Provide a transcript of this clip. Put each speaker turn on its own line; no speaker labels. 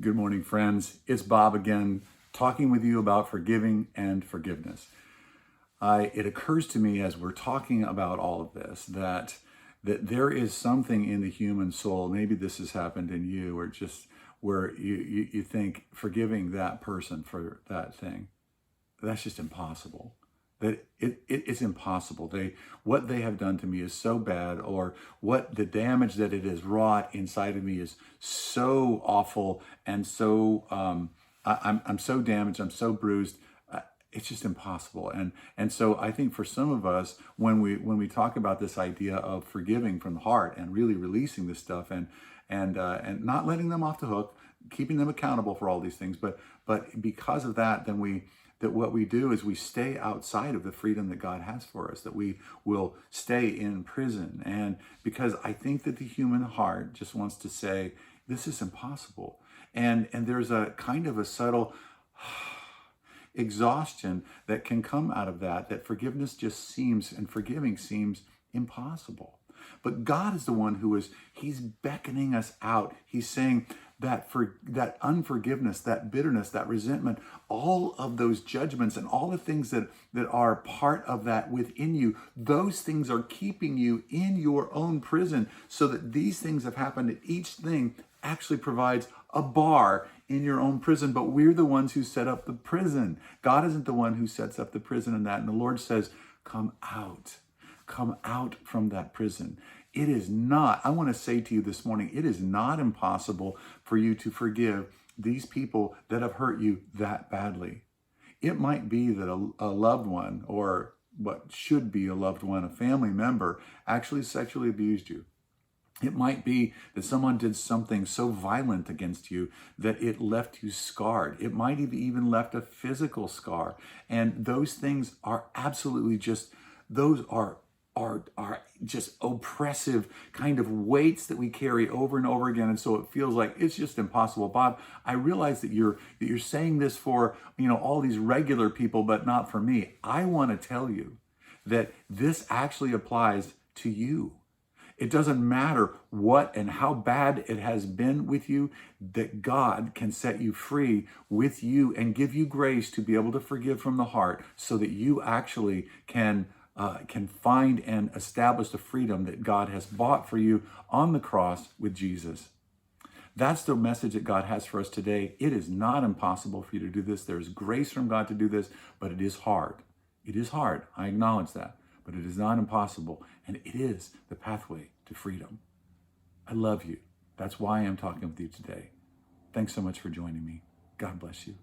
Good morning, friends. It's Bob again, talking with you about forgiving and forgiveness. It occurs to me as we're talking about all of this that there is something in the human soul. Maybe this has happened in you, or just where you think forgiving that person for that thing, that's just impossible. It's impossible. What they have done to me is so bad, or what the damage that it has wrought inside of me is so awful, and so I'm so damaged. I'm so bruised. It's just impossible. And so I think for some of us, when we talk about this idea of forgiving from the heart and really releasing this stuff, and not letting them off the hook, keeping them accountable for all these things, but because of that, that what we do is we stay outside of the freedom that God has for us, that we will stay in prison. And because I think that the human heart just wants to say, this is impossible. And there's a kind of a subtle exhaustion that can come out of that forgiveness just seems, and forgiving seems impossible. But God is the one he's beckoning us out. He's saying that for that unforgiveness, that bitterness, that resentment, all of those judgments and all the things that are part of that within you, those things are keeping you in your own prison, so that these things have happened, and each thing actually provides a bar in your own prison. But we're the ones who set up the prison. God isn't the one who sets up the prison in that. And the Lord says, come out from that prison. It is not, I want to say to you this morning, it is not impossible for you to forgive these people that have hurt you that badly. It might be that a loved one, or what should be a loved one, a family member, actually sexually abused you. It might be that someone did something so violent against you that it left you scarred. It might have even left a physical scar. And those things are absolutely just, those are just oppressive kind of weights that we carry over and over again. And so it feels like it's just impossible. Bob, I realize that you're saying this for, all these regular people, but not for me. I want to tell you that this actually applies to you. It doesn't matter what and how bad it has been with you, that God can set you free with you and give you grace to be able to forgive from the heart, so that you actually can find and establish the freedom that God has bought for you on the cross with Jesus. That's the message that God has for us today. It is not impossible for you to do this. There is grace from God to do this, but it is hard. It is hard. I acknowledge that. But it is not impossible, and it is the pathway to freedom. I love you. That's why I'm talking with you today. Thanks so much for joining me. God bless you.